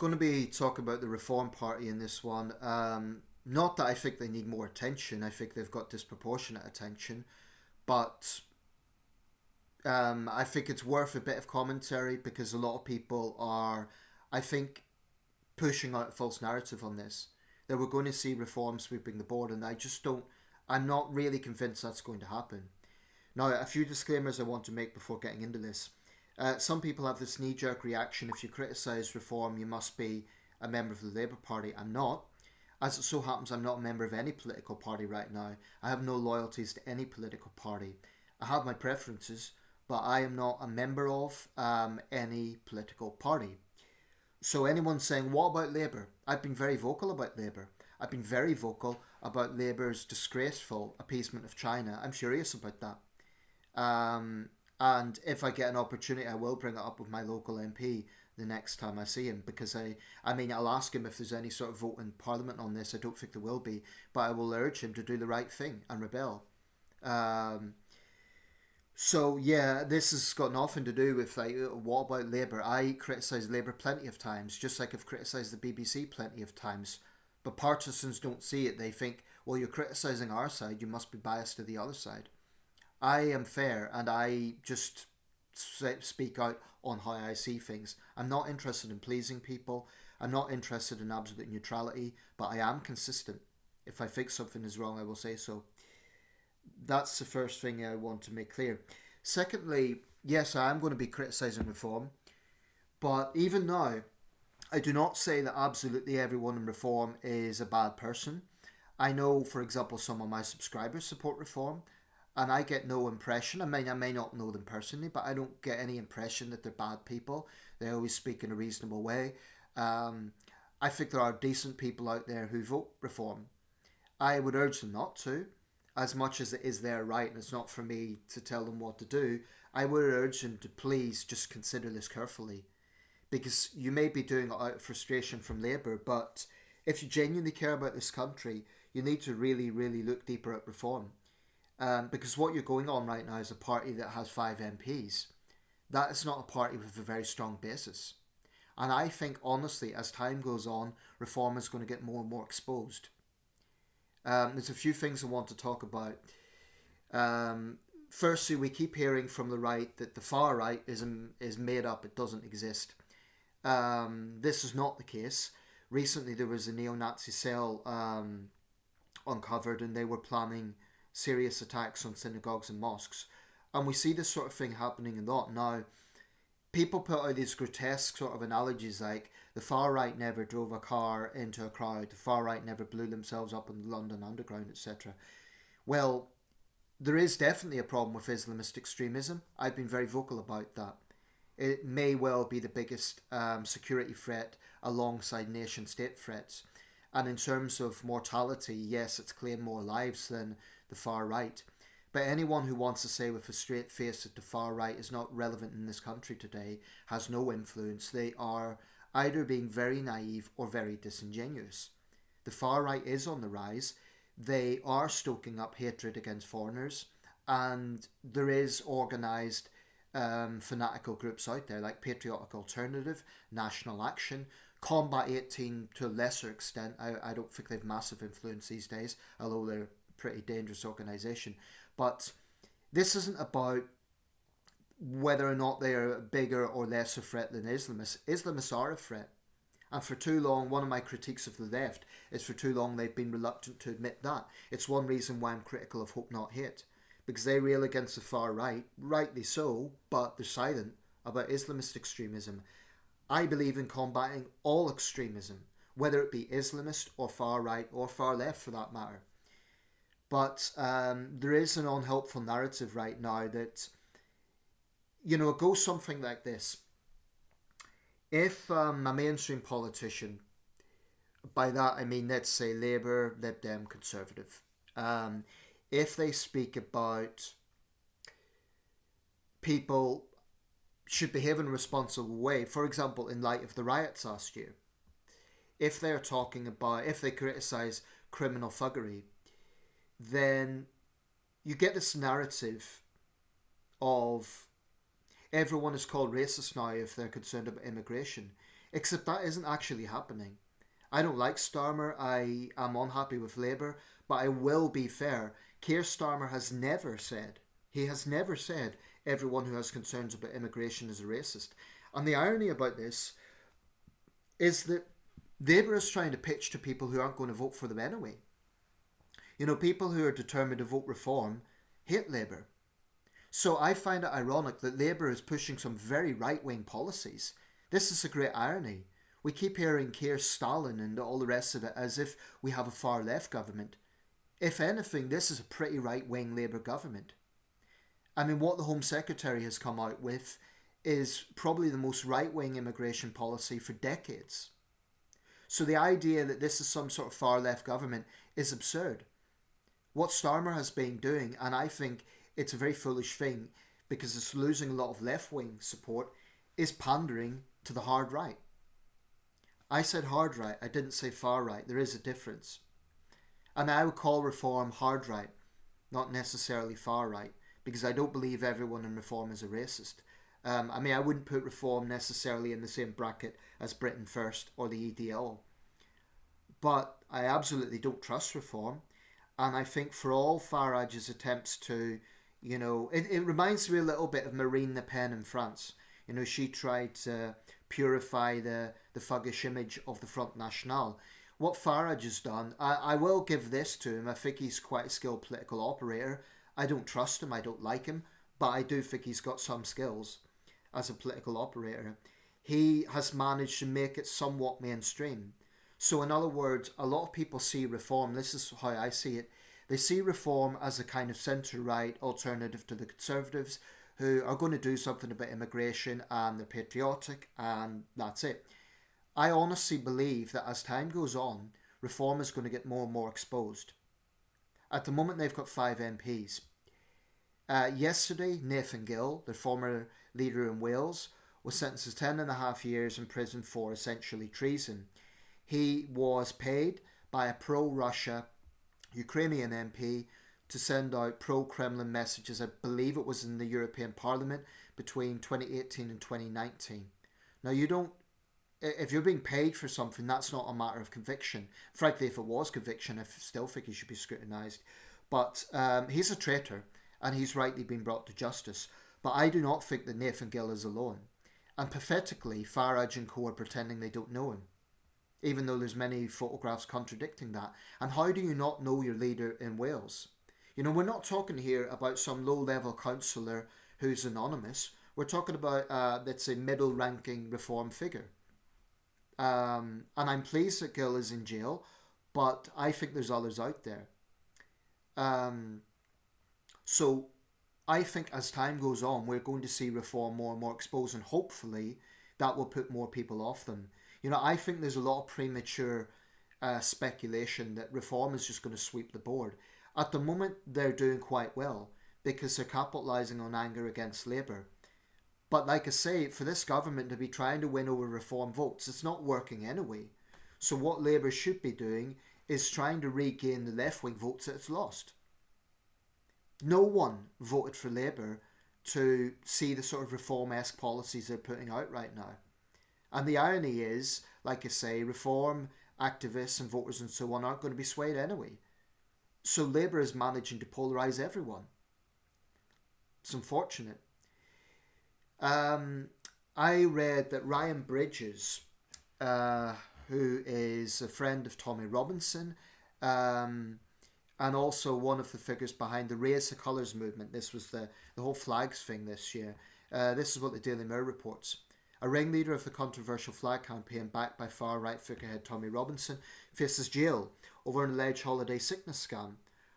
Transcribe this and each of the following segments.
going to be talking about the Reform Party in this one. Not that I think they need more attention. I think they've got disproportionate attention, but I think it's worth a bit of commentary because a lot of people are, I think, pushing out a false narrative on this. That we're going to see reform sweeping the board, and I just don't. I'm not really convinced that's going to happen. Now, a few disclaimers I want to make before getting into this. Some people have this knee jerk reaction: if you criticise reform, you must be a member of the Labour Party. I'm not. As it so happens, I'm not a member of any political party right now. I have no loyalties to any political party. I have my preferences, but I am not a member of any political party. So anyone saying, what about Labour? I've been very vocal about Labour. I've been very vocal about Labour's disgraceful appeasement of China. I'm furious about that. And if I get an opportunity, I will bring it up with my local MP the next time I see him, because I mean, I'll ask him if there's any sort of vote in Parliament on this. I don't think there will be, but I will urge him to do the right thing and rebel. So yeah, this has got nothing to do with like what about Labour. I criticise Labour plenty of times, just like I've criticised the BBC plenty of times. But partisans don't see it. They think, well, you're criticising our side, you must be biased to the other side. I am fair, and I just speak out on how I see things. I'm not interested in pleasing people. I'm not interested in absolute neutrality, but I am consistent. If I think something is wrong, I will say so. That's the first thing I want to make clear. Secondly, yes, I am going to be criticising reform, but even now, I do not say that absolutely everyone in reform is a bad person. I know, for example, some of my subscribers support reform, and I get no impression. I may not know them personally, but I don't get any impression that they're bad people. They always speak in a reasonable way. I think there are decent people out there who vote reform. I would urge them not to, as much as it is their right and it's not for me to tell them what to do. I would urge them to please just consider this carefully, because you may be doing it out of frustration from Labour, but if you genuinely care about this country, you need to really, really look deeper at reform. Because what you're going on right now is a party that has 5 MPs. That is not a party with a very strong basis. And I think, honestly, as time goes on, reform is going to get more and more exposed. There's a few things I want to talk about. Firstly, we keep hearing from the right that the far right is made up, it doesn't exist. This is not the case. Recently, there was a neo-Nazi cell uncovered, and they were planning serious attacks on synagogues and mosques. And we see this sort of thing happening a lot now. People put out these grotesque sort of analogies like the far right never drove a car into a crowd, the far right never blew themselves up in the London Underground, etc. Well, there is definitely a problem with Islamist extremism. I've been very vocal about that. It may well be the biggest security threat alongside nation state threats. And in terms of mortality, yes, it's claimed more lives than the far right. But anyone who wants to say with a straight face that the far right is not relevant in this country today has no influence. They are either being very naive or very disingenuous. The far right is on the rise. They are stoking up hatred against foreigners, and there is organised fanatical groups out there like Patriotic Alternative, National Action, Combat 18 to a lesser extent. I don't think they've massive influence these days, although they're a pretty dangerous organisation. But this isn't about whether or not they are a bigger or lesser threat than Islamists. Islamists are a threat. And for too long, one of my critiques of the left is for too long they've been reluctant to admit that. It's one reason why I'm critical of Hope Not Hate. Because they rail against the far right, rightly so, but they're silent about Islamist extremism. I believe in combating all extremism, whether it be Islamist or far right or far left for that matter. But there is an unhelpful narrative right now that, it goes something like this. If a mainstream politician, by that I mean, let's say Labour, Lib Dem, Conservative, if they speak about people should behave in a responsible way, for example, in light of the riots last year, if they criticise criminal thuggery, then you get this narrative of everyone is called racist now if they're concerned about immigration. Except that isn't actually happening. I don't like Starmer. I am unhappy with Labour, but I will be fair. Keir Starmer he has never said everyone who has concerns about immigration is a racist. And the irony about this is that Labour is trying to pitch to people who aren't going to vote for them anyway. You know, people who are determined to vote reform hate Labour. So I find it ironic that Labour is pushing some very right-wing policies. This is a great irony. We keep hearing Keir Stalin and all the rest of it as if we have a far-left government. If anything, this is a pretty right-wing Labour government. I mean, what the Home Secretary has come out with is probably the most right-wing immigration policy for decades. So the idea that this is some sort of far-left government is absurd. What Starmer has been doing, and I think it's a very foolish thing because it's losing a lot of left-wing support, is pandering to the hard right. I said hard right, I didn't say far right. There is a difference. And I would call reform hard right, not necessarily far right, because I don't believe everyone in reform is a racist. I wouldn't put reform necessarily in the same bracket as Britain First or the EDL. But I absolutely don't trust reform. And I think for all Farage's attempts to, it reminds me a little bit of Marine Le Pen in France. She tried to purify the thuggish image of the Front National. What Farage has done, I will give this to him. I think he's quite a skilled political operator. I don't trust him, I don't like him, but I do think he's got some skills as a political operator. He has managed to make it somewhat mainstream. So in other words, a lot of people see reform, this is how I see it, they see reform as a kind of centre-right alternative to the Conservatives who are going to do something about immigration and they're patriotic and that's it. I honestly believe that as time goes on, reform is going to get more and more exposed. At the moment, they've got 5 MPs. Yesterday, Nathan Gill, the former leader in Wales, was sentenced to 10.5 years in prison for essentially treason. He was paid by a pro-Russia Ukrainian MP to send out pro-Kremlin messages. I believe it was in the European Parliament between 2018 and 2019. Now, if you're being paid for something, that's not a matter of conviction. Frankly, if it was conviction, I still think he should be scrutinised. But he's a traitor, and he's rightly been brought to justice. But I do not think that Nathan Gill is alone. And pathetically, Farage and co are pretending they don't know him, even though there's many photographs contradicting that. And how do you not know your leader in Wales? We're not talking here about some low-level councillor who's anonymous. We're talking about, let's say, middle-ranking reform figure. And I'm pleased that Gill is in jail, but I think there's others out there. So I think as time goes on, we're going to see reform more and more exposed, and hopefully that will put more people off them. I think there's a lot of premature speculation that reform is just going to sweep the board. At the moment, they're doing quite well because they're capitalising on anger against Labour. But like I say, for this government to be trying to win over reform votes, it's not working anyway. So what Labour should be doing is trying to regain the left-wing votes that it's lost. No one voted for Labour to see the sort of reform-esque policies they're putting out right now. And the irony is, like I say, reform activists and voters and so on aren't going to be swayed anyway. So Labour is managing to polarise everyone. It's unfortunate. I read that Ryan Bridges, who is a friend of Tommy Robinson, and also one of the figures behind the Raise the Colours movement. This was the whole flags thing this year. This is what the Daily Mirror reports. A ringleader of the controversial flag campaign backed by far-right figurehead Tommy Robinson faces jail over an alleged holiday sickness scam.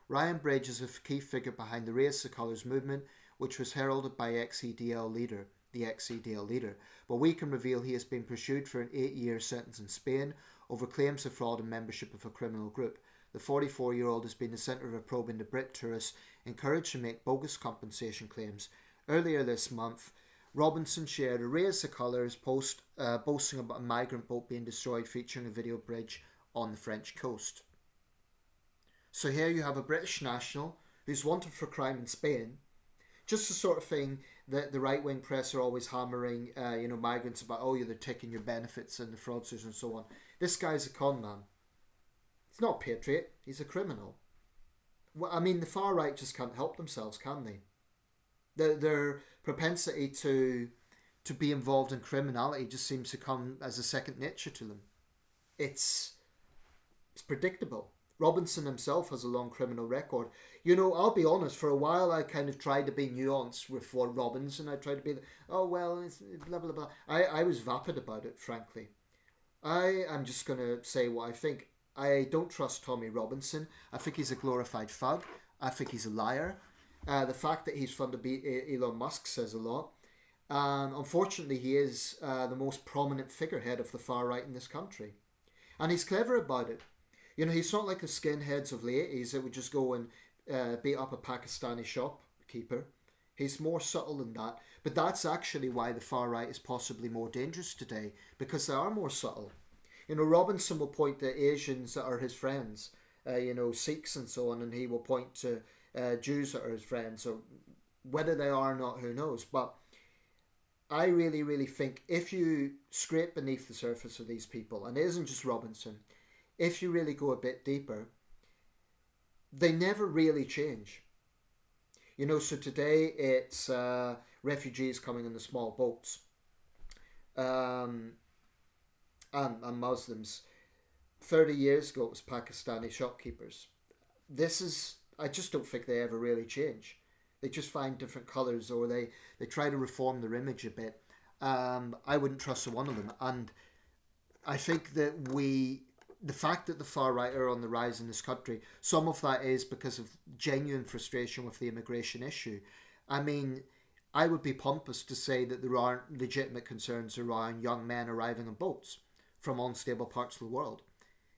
Ryan Bridges is a key figure behind the Raise the Colours movement, which was heralded by the ex-EDL leader. But we can reveal he has been pursued for an 8-year sentence in Spain over claims of fraud and membership of a criminal group. The 44-year-old has been the centre of a probe into Brit tourists encouraged to make bogus compensation claims. Earlier this month, Robinson shared a Raise the Colours post boasting about a migrant boat being destroyed, featuring a video bridge on the French coast. So here you have a British national who's wanted for crime in Spain, Just the sort of thing that the right-wing press are always hammering, migrants about, oh, they're taking your benefits and the fraudsters and so on. This guy's a con man. He's not a patriot. He's a criminal. Well, I mean, the far right just can't help themselves, can they? Their propensity to be involved in criminality just seems to come as a second nature to them. It's predictable. Robinson himself has a long criminal record. I'll be honest, for a while I kind of tried to be nuanced with what Robinson. I tried to be, it's blah, blah, blah. I was vapid about it, frankly. I am just going to say what I think. I don't trust Tommy Robinson. I think he's a glorified thug. I think he's a liar. The fact that he's funded by Elon Musk says a lot. And unfortunately, he is the most prominent figurehead of the far right in this country. And he's clever about it. He's not like the skinheads of the 80s that would just go and beat up a Pakistani shopkeeper. He's more subtle than that. But that's actually why the far right is possibly more dangerous today, because they are more subtle. Robinson will point to Asians that are his friends, Sikhs and so on, and he will point to Jews that are his friends, or whether they are or not, who knows. But I really, really think if you scrape beneath the surface of these people, and it isn't just Robinson, if you really go a bit deeper, they never really change. So today it's refugees coming in the small boats. And Muslims. 30 years ago it was Pakistani shopkeepers. I just don't think they ever really change. They just find different colours, or they try to reform their image a bit. I wouldn't trust one of them. And I think that the fact that the far right are on the rise in this country, some of that is because of genuine frustration with the immigration issue. I mean, I would be pompous to say that there aren't legitimate concerns around young men arriving on boats from unstable parts of the world.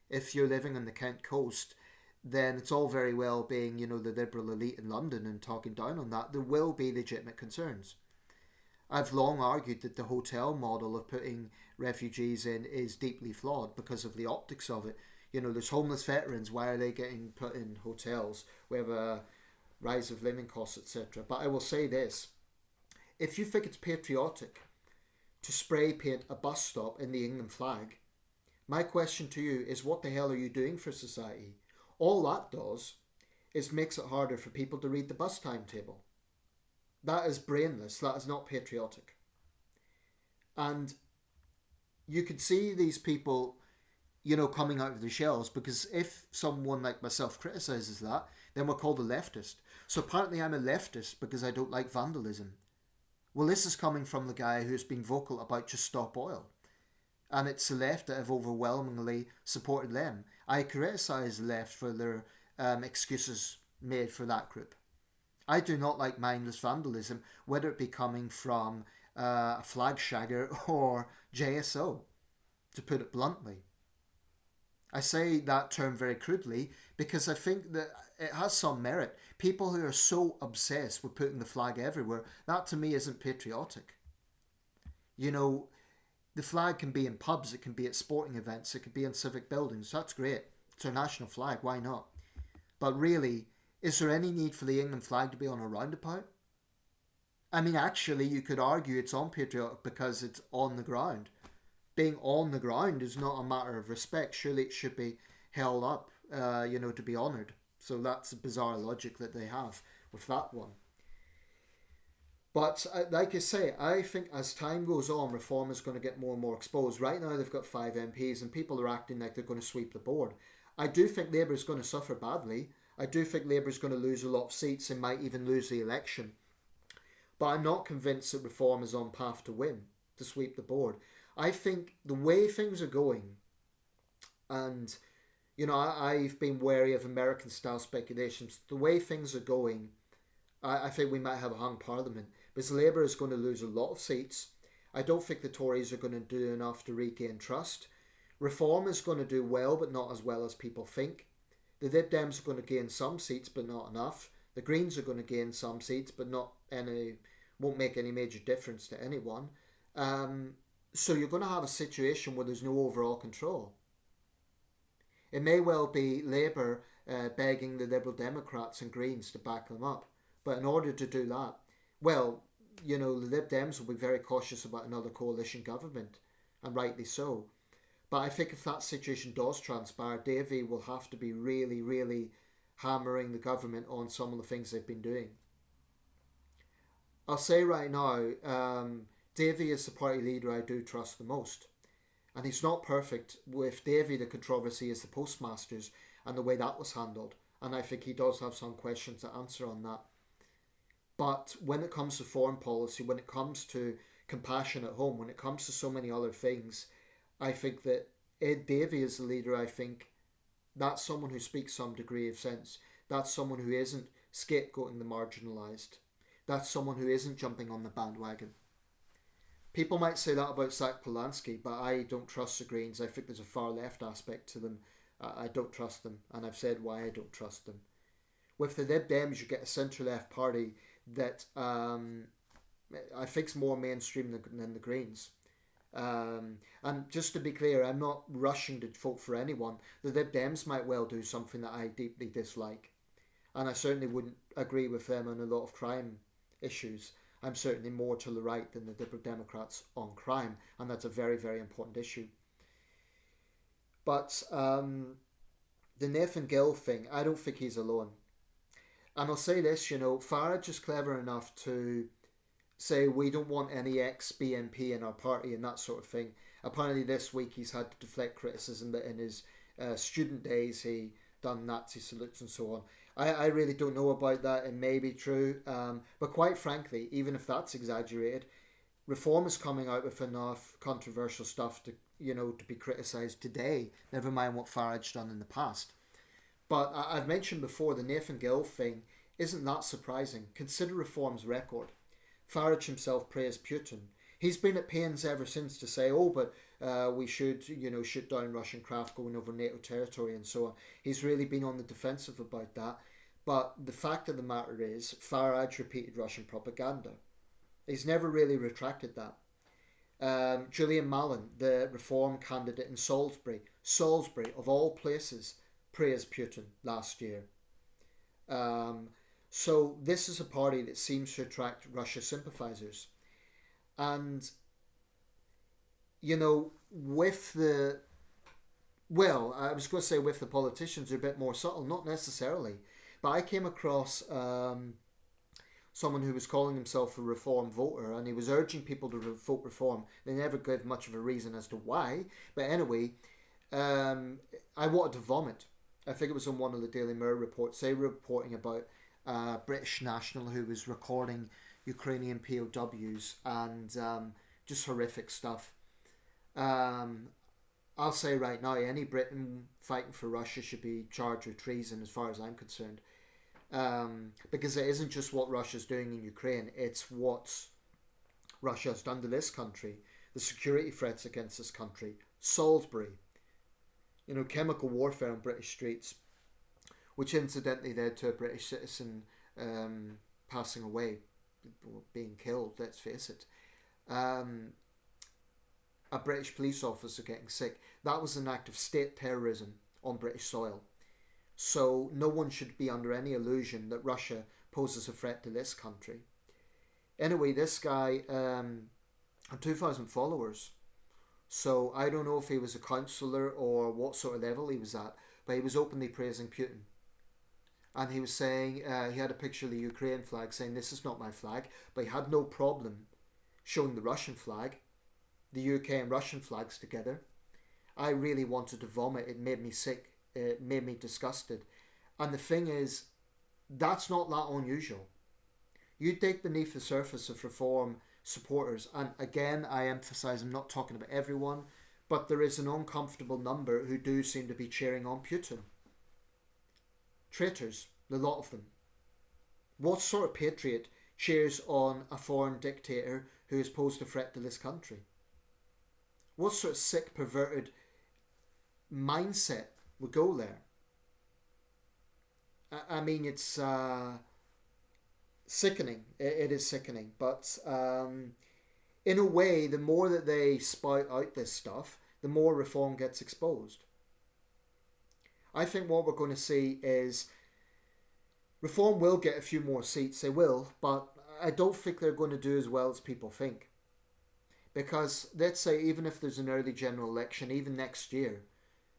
If you're living on the Kent coast, then it's all very well being, the liberal elite in London and talking down on that. There will be legitimate concerns. I've long argued that the hotel model of putting refugees in is deeply flawed because of the optics of it. There's homeless veterans. Why are they getting put in hotels? We have a rise of living costs, etc. But I will say this. If you think it's patriotic to spray paint a bus stop in the England flag, my question to you is, what the hell are you doing for society? All that does is makes it harder for people to read the bus timetable. That is brainless. That is not patriotic. And you could see these people, coming out of the shells, because if someone like myself criticises that, then we're called a leftist. So apparently I'm a leftist because I don't like vandalism. Well, this is coming from the guy who's been vocal about just stop oil. And it's the left that have overwhelmingly supported them. I criticise the left for their excuses made for that group. I do not like mindless vandalism, whether it be coming from a flag shagger or JSO, to put it bluntly. I say that term very crudely because I think that it has some merit. People who are so obsessed with putting the flag everywhere, that to me isn't patriotic. The flag can be in pubs, it can be at sporting events, it can be in civic buildings. That's great. It's our national flag, why not? But really, is there any need for the England flag to be on a roundabout? I mean, actually, you could argue it's unpatriotic because it's on the ground. Being on the ground is not a matter of respect. Surely it should be held up, to be honoured. So that's a bizarre logic that they have with that one. But like I say, I think as time goes on, reform is going to get more and more exposed. Right now they've got 5 MPs and people are acting like they're going to sweep the board. I do think Labour is going to suffer badly. I do think Labour is going to lose a lot of seats and might even lose the election. But I'm not convinced that reform is on path to win, to sweep the board. I think the way things are going, and I've been wary of American style speculations, the way things are going, I think we might have a hung parliament. Because Labour is going to lose a lot of seats. I don't think the Tories are going to do enough to regain trust. Reform is going to do well, but not as well as people think. The Lib Dems are going to gain some seats, but not enough. The Greens are going to gain some seats, but won't make any major difference to anyone. So you're going to have a situation where there's no overall control. It may well be Labour begging the Liberal Democrats and Greens to back them up. But in order to do that, well, the Lib Dems will be very cautious about another coalition government, and rightly so. But I think if that situation does transpire, Davy will have to be really, really hammering the government on some of the things they've been doing. I'll say right now, Davy is the party leader I do trust the most. And he's not perfect. With Davy, the controversy is the postmasters and the way that was handled. And I think he does have some questions to answer on that. But when it comes to foreign policy, when it comes to compassion at home, when it comes to so many other things, I think that Ed Davey is the leader. I think that's someone who speaks some degree of sense. That's someone who isn't scapegoating the marginalised. That's someone who isn't jumping on the bandwagon. People might say that about Zach Polanski, but I don't trust the Greens. I think there's a far left aspect to them. I don't trust them, and I've said why I don't trust them. With the Lib Dems, you get a centre-left party that I think's more mainstream than the Greens. And just to be clear, I'm not rushing to vote for anyone. The Lib Dems might well do something that I deeply dislike, and I certainly wouldn't agree with them on a lot of crime issues. I'm certainly more to the right than the Liberal Democrats on crime, and that's a very, very important issue. But the Nathan Gill thing, I don't think he's alone. And I'll say this, Farage is clever enough to say we don't want any ex-BNP in our party and that sort of thing. Apparently this week he's had to deflect criticism that in his student days he done Nazi salutes and so on. I really don't know about that. It may be true. But quite frankly, even if that's exaggerated, Reform is coming out with enough controversial stuff to be criticised today, never mind what Farage done in the past. But I've mentioned before, the Nathan Gill thing isn't that surprising. Consider Reform's record. Farage himself praised Putin. He's been at pains ever since to say, but we should, shoot down Russian craft going over NATO territory and so on. He's really been on the defensive about that. But the fact of the matter is, Farage repeated Russian propaganda. He's never really retracted that. Julian Mallon, the Reform candidate in Salisbury, of all places, praised Putin last year. So this is a party that seems to attract Russia sympathisers. And, with the... Well, I was going to say with the politicians, they're a bit more subtle. Not necessarily. But I came across someone who was calling himself a Reform voter, and he was urging people to vote Reform. They never gave much of a reason as to why. But anyway, I wanted to vomit. I think it was on one of the Daily Mirror reports. They were reporting about a British national who was recording Ukrainian POWs and just horrific stuff. I'll say right now, any Briton fighting for Russia should be charged with treason as far as I'm concerned. Because it isn't just what Russia's doing in Ukraine, it's what Russia has done to this country, the security threats against this country, Salisbury, chemical warfare on British streets, which incidentally led to a British citizen passing away, being killed, let's face it. A British police officer getting sick. That was an act of state terrorism on British soil. So no one should be under any illusion that Russia poses a threat to this country. Anyway, this guy had 2,000 followers. So I don't know if he was a councillor or what sort of level he was at, but he was openly praising Putin. And he was saying, he had a picture of the Ukraine flag saying, this is not my flag, but he had no problem showing the Russian flag, the UK and Russian flags together. I really wanted to vomit. It made me sick. It made me disgusted. And the thing is, that's not that unusual. You dig beneath the surface of Reform supporters, and again, I emphasise, I'm not talking about everyone, but there is an uncomfortable number who do seem to be cheering on Putin. Traitors, the lot of them. What sort of patriot cheers on a foreign dictator who has posed a threat to this country? What sort of sick, perverted mindset would go there? I mean, it's sickening. It is sickening. But in a way, the more that they spout out this stuff, the more Reform gets exposed. I think what we're going to see is Reform will get a few more seats. They will. But I don't think they're going to do as well as people think. Because let's say even if there's an early general election, even next year,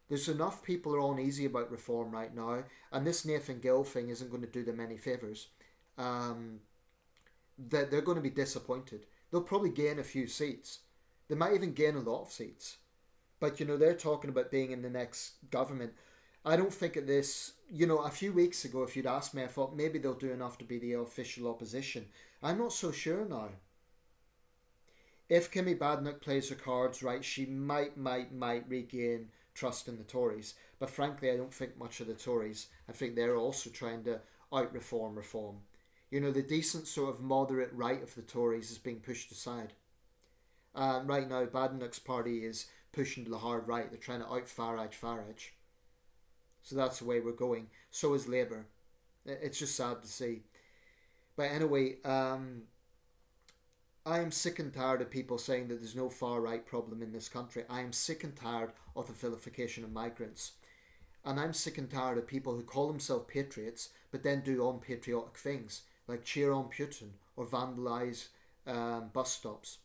there's enough people who are uneasy about reform right now, and this Nathan Gill thing isn't going to do them any favours. That they're going to be disappointed. They'll probably gain a few seats. They might even gain a lot of seats. But, they're talking about being in the next government. I don't think at this, a few weeks ago, if you'd asked me, I thought maybe they'll do enough to be the official opposition. I'm not so sure now. If Kimmy Badenoch plays her cards right, she might regain trust in the Tories. But frankly, I don't think much of the Tories. I think they're also trying to out-reform reform. The decent sort of moderate right of the Tories is being pushed aside. Right now, Badenoch's party is pushing to the hard right. They're trying to out-Farage. So that's the way we're going. So is Labour. It's just sad to see. But anyway, I am sick and tired of people saying that there's no far-right problem in this country. I am sick and tired of the vilification of migrants. And I'm sick and tired of people who call themselves patriots but then do unpatriotic things, like cheer on Putin or vandalise bus stops.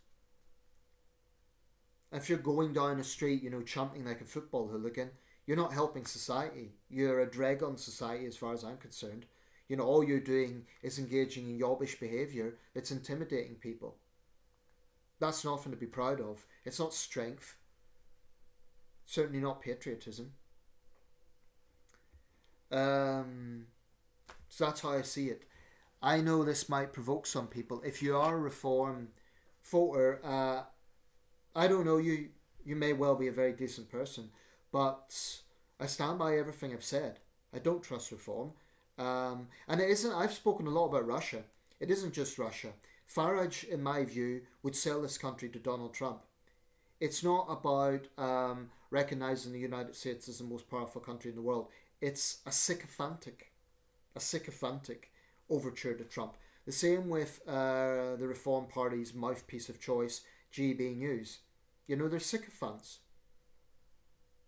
If you're going down a street, chanting like a football hooligan, you're not helping society. You're a drag on society as far as I'm concerned. All you're doing is engaging in yobbish behaviour that's intimidating people. That's nothing to be proud of. It's not strength. Certainly not patriotism. So that's how I see it. I know this might provoke some people. If you are a reform voter, I don't know, you may well be a very decent person, but I stand by everything I've said. I don't trust reform. And it isn't, I've spoken a lot about Russia. It isn't just Russia. Farage, in my view, would sell this country to Donald Trump. It's not about recognising the United States as the most powerful country in the world. It's a sycophantic overture to Trump. The same with the Reform Party's mouthpiece of choice, GB News. They're sycophants.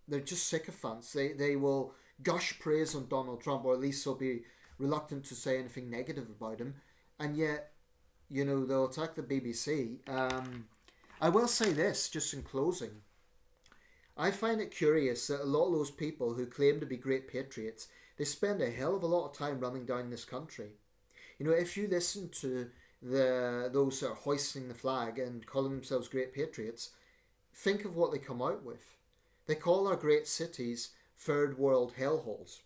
They're just sycophants. They will gush praise on Donald Trump, or at least they'll be reluctant to say anything negative about him. And yet, they'll attack the BBC. I will say this, just in closing. I find it curious that a lot of those people who claim to be great patriots, they spend a hell of a lot of time running down this country. If you listen to those that are hoisting the flag and calling themselves great patriots, think of what they come out with. They call our great cities third world hellholes.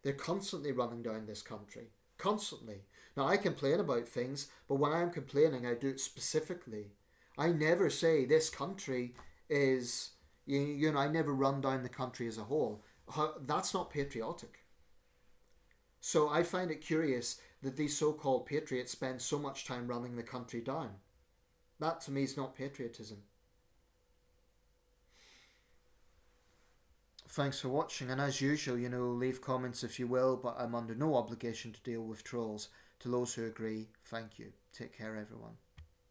They're constantly running down this country. Constantly. Now, I complain about things, but when I'm complaining, I do it specifically. I never say this country is, I never run down the country as a whole. That's not patriotic. So I find it curious that these so-called patriots spend so much time running the country down. That to me is not patriotism. Thanks for watching, and as usual, leave comments if you will, but I'm under no obligation to deal with trolls. To those who agree, thank you. Take care, everyone.